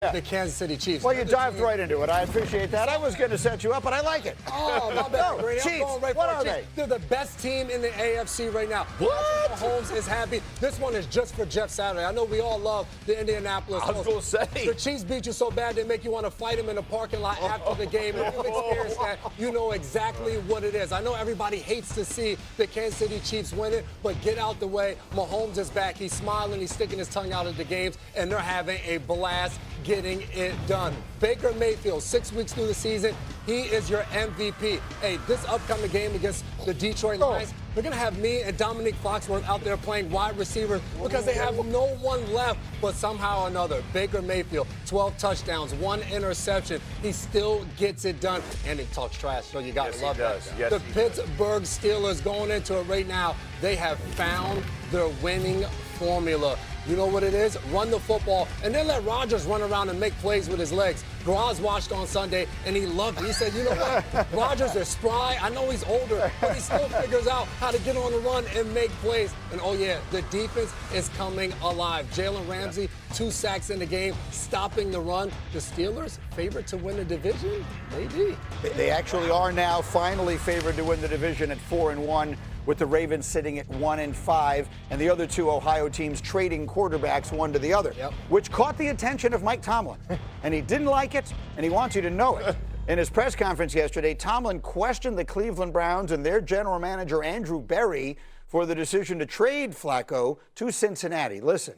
the Kansas City Chiefs. Well, you dived right into it. I appreciate that. I was going to set you up, but I like it. Oh, my bad. No, Chiefs, what are they? They're the best team in the AFC right now. What? Mahomes is happy. This one is just for Jeff Saturday. I know we all love the Indianapolis I was going to say. The Chiefs beat you so bad they make you want to fight them in the parking lot after the game. If you've experienced that, you know exactly what it is. I know everybody hates to see the Kansas City Chiefs win it, but get out the way. Mahomes is back. He's smiling. He's sticking his tongue out at the games, and they're having a blast getting it done. Baker Mayfield, 6 weeks through the season, he is your MVP. Hey, this upcoming game against the Detroit Lions, they're going to have me and Dominique Foxworth out there playing wide receiver because they have no one left. But somehow or another, Baker Mayfield, 12 touchdowns, 1 interception. He still gets it done. And he talks trash, so you got to love that. Yes, the Pittsburgh Steelers going into it right now, they have found their winning formula. You know what it is? Run the football, and then let Rodgers run around and make plays with his legs. Graz watched on Sunday, and he loved it. He said, you know what? Rodgers is spry. I know he's older, but he still figures out how to get on the run and make plays. And, oh, yeah, the defense is coming alive. Jalen Ramsey, 2 sacks in the game, stopping the run. The Steelers, favorite to win the division? Maybe. They actually are now finally favored to win the division at 4-1. With the Ravens sitting at 1-5, and the other 2 Ohio teams trading quarterbacks one to the other, which caught the attention of Mike Tomlin. And he didn't like it, and he wants you to know it. In his press conference yesterday, Tomlin questioned the Cleveland Browns and their general manager, Andrew Berry, for the decision to trade Flacco to Cincinnati. Listen.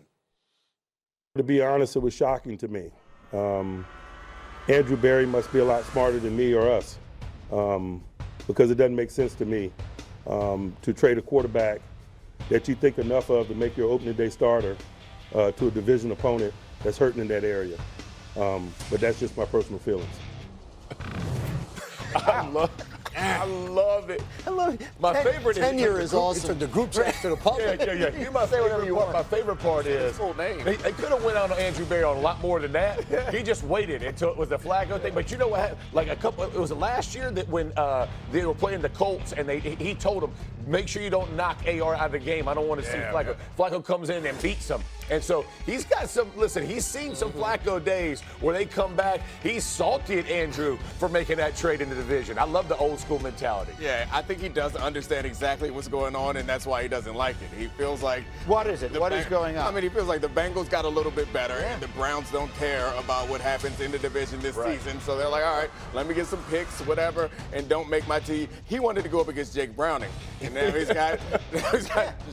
To be honest, it was shocking to me. Andrew Berry must be a lot smarter than me or us, because it doesn't make sense to me. To trade a quarterback that you think enough of to make your opening day starter to a division opponent that's hurting in that area. But that's just my personal feelings. I love it. I love it. My favorite tenure is awesome. He took the group chat to the public. Yeah. You must say whatever you want. My favorite part is they could have went on Andrew Berry on a lot more than that. He just waited until it was the Flacco thing. But you know what? Like it was last year that when they were playing the Colts and he told them, make sure you don't knock AR out of the game. I don't want to see Flacco. Man. Flacco comes in and beats him. And so he's got he's seen some Flacco days where they come back. He's salty at Andrew for making that trade in the division. I love the old school mentality. Yeah, I think he does understand exactly what's going on, and that's why he doesn't like it. He feels like... What is it? What is going on? I mean, he feels like the Bengals got a little bit better, and the Browns don't care about what happens in the division this season. So they're like, all right, let me get some picks, whatever, and don't make my team. He wanted to go up against Jake Browning, and now he's got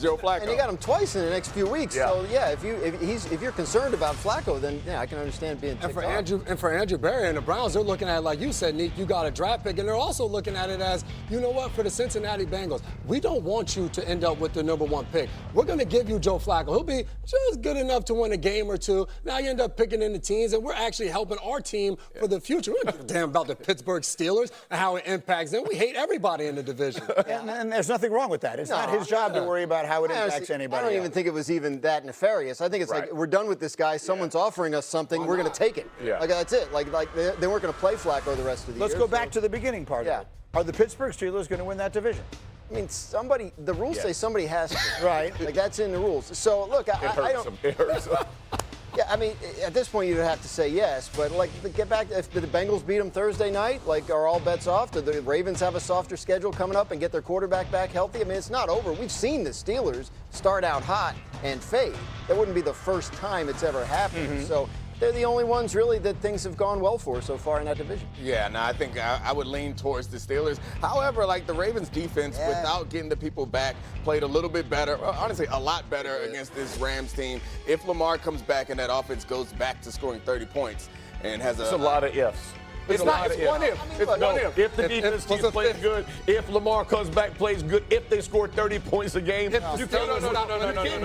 Joe Flacco. And you got him twice in the next few weeks. Yeah. So, yeah, if you're concerned about Flacco, then, yeah, I can understand being ticked off. And for Andrew Berry and the Browns, they're looking at it like you said, Nick, you got a draft pick, and they're also looking at it as, you know what, for the Cincinnati Bengals, we don't want you to end up with the #1 pick. We're going to give you Joe Flacco. He'll be just good enough to win a game or two. Now you end up picking in the teams, and we're actually helping our team for the future. We don't give a damn about the Pittsburgh Steelers and how it impacts them. We hate everybody in the division. And there's nothing wrong with that. It's not his job to worry about how it impacts anybody. I don't even think it was even that nefarious. I think it's like, we're done with this guy. Someone's offering us something. We're going to take it. Yeah. Like, that's it. Like they weren't going to play Flacco the rest of the year. Let's go back to the beginning part of it. Are the Pittsburgh Steelers going to win that division? I mean, the rules say somebody has to. Right. Like, that's in the rules. So, look, I don't. It hurts them. Yeah, I mean, at this point, you'd have to say yes. But, like, get back. If the Bengals beat them Thursday night, like, are all bets off? Do the Ravens have a softer schedule coming up and get their quarterback back healthy? I mean, it's not over. We've seen the Steelers start out hot and fade. That wouldn't be the first time it's ever happened. So they're the only ones, really, that things have gone well for so far in that division. Yeah, no, I think I would lean towards the Steelers. However, like the Ravens defense, without getting the people back, played a little bit better, honestly, a lot better against this Rams team. If Lamar comes back and that offense goes back to scoring 30 points and has It's a lot of ifs. It's one if. It's one if. If the defense keeps playing good, if Lamar comes back, plays good, if they score 30 points a game, you can't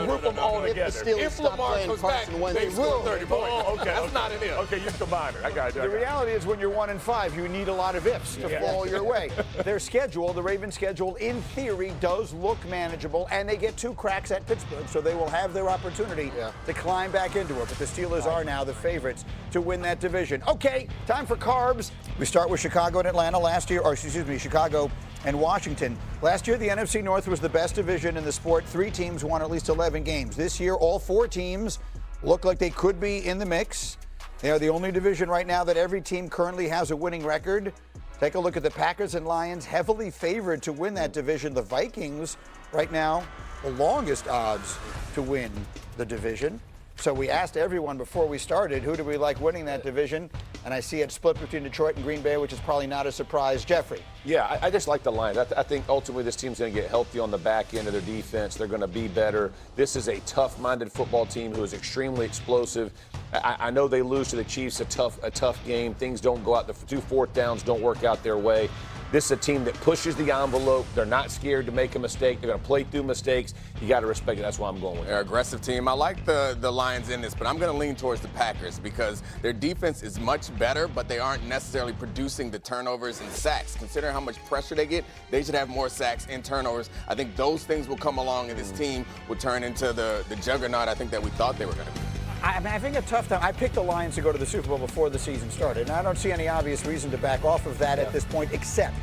group them all together. If Lamar comes back, they score 30 points. Oh, okay. That's not an if. Okay, you combine it. I got it. The reality is when you're 1-5, you need a lot of ifs to fall your way. Their schedule, the Ravens' schedule, in theory, does look manageable, and they get 2 cracks at Pittsburgh, so they will have their opportunity to climb back into it. But the Steelers are now the favorites to win that division. Okay, time for carbs. We start with Chicago and Atlanta last year, or excuse me, Chicago and Washington. Last year, the NFC North was the best division in the sport. 3 teams won at least 11 games. This year, all 4 teams look like they could be in the mix. They are the only division right now that every team currently has a winning record. Take a look at the Packers and Lions, heavily favored to win that division. The Vikings, right now, the longest odds to win the division. So we asked everyone before we started, who do we like winning that division? And I see it split between Detroit and Green Bay, which is probably not a surprise. Jeffrey. Yeah, I just like the Lions. I think ultimately this team's going to get healthy on the back end of their defense. They're going to be better. This is a tough-minded football team who is extremely explosive. I know they lose to the Chiefs, a tough game. Things don't go out. The 2 4th downs don't work out their way. This is a team that pushes the envelope. They're not scared to make a mistake. They're going to play through mistakes. You got to respect it. That's why I'm going with it. They're an aggressive team. I like the Lions in this, but I'm going to lean towards the Packers because their defense is much better, but they aren't necessarily producing the turnovers and sacks. Considering how much pressure they get, they should have more sacks and turnovers. I think those things will come along, and this team will turn into the juggernaut I think that we thought they were going to be. I'm having a tough time. I picked the Lions to go to the Super Bowl before the season started, and I don't see any obvious reason to back off of that at this point, except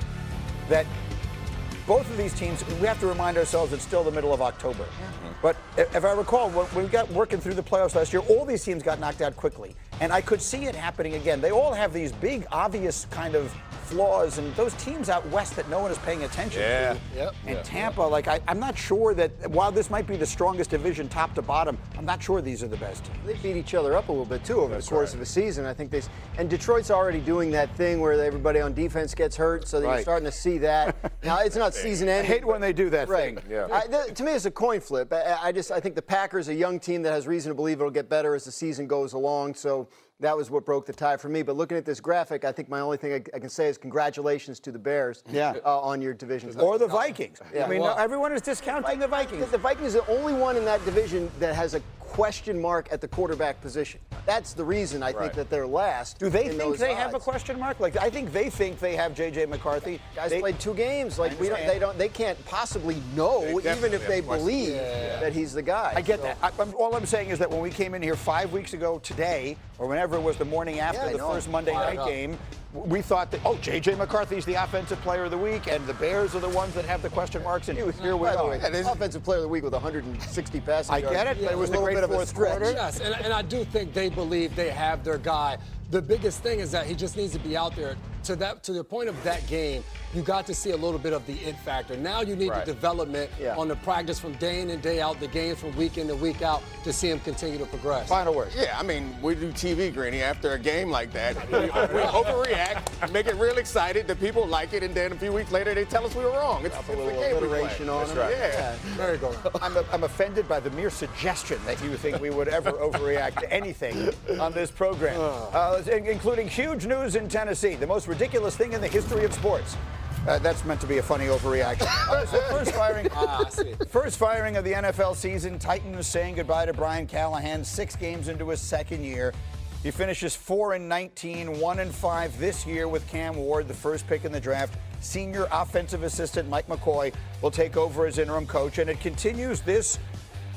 that both of these teams, we have to remind ourselves it's still the middle of October. But if I recall, when we got working through the playoffs last year, all these teams got knocked out quickly. And I could see it happening again. They all have these big, obvious kind of flaws, and those teams out west that no one is paying attention to. And Tampa, like I'm not sure that while this might be the strongest division top to bottom, I'm not sure these are the best teams. They beat each other up a little bit too over the course of a season. I think and Detroit's already doing that thing where everybody on defense gets hurt, so you're starting to see that. Now it's not season ending. I hate when they do that thing. To me, it's a coin flip. I think the Packers, a young team that has reason to believe it'll get better as the season goes along. So that was what broke the tie for me. But looking at this graphic, I think my only thing I can say is congratulations to the Bears on your division. Or the Vikings. Yeah. I mean, everyone is discounting the Vikings. The Vikings are the only one in that division that has a question mark at the quarterback position. That's the reason I think that they're last. Do they think they have a question mark? Like I think they think they have J.J. McCarthy. Guys played 2 games. Like they can't possibly know, even if they believe that he's the guy. I get that. All I'm saying is that when we came in here 5 weeks ago today, or whenever it was the morning after the first Monday night game, we thought that, J.J. McCarthy's the offensive player of the week, and the Bears are the ones that have the question marks, and here we are. Offensive player of the week with 160 passing yards. I get it, but it was a little the bit great of a fourth quarter. Yes, and I do think they believe they have their guy. The biggest thing is that he just needs to be out there. To the point of that game, you got to see a little bit of the it factor. Now you need the development on the practice from day in and day out, the games from week in to week out to see him continue to progress. Final word. Yeah, I mean, we do TV, Greeny, after a game like that. We overreact, make it real excited, the people like it, and then a few weeks later they tell us we were wrong. It's a little alliteration on him. Yeah. There you go. I'm offended by the mere suggestion that you think we would ever overreact to anything on this program, including huge news in Tennessee, the most ridiculous thing in the history of sports. That's meant to be a funny overreaction. First firing of the NFL season. Titans saying goodbye to Brian Callahan 6 games into his second year. He finishes 4-19, 1-5 this year with Cam Ward, the first pick in the draft. Senior offensive assistant Mike McCoy will take over as interim coach, and it continues this,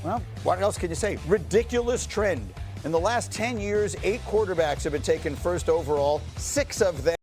well, what else can you say? Ridiculous trend. In the last 10 years, 8 quarterbacks have been taken first overall, 6 of them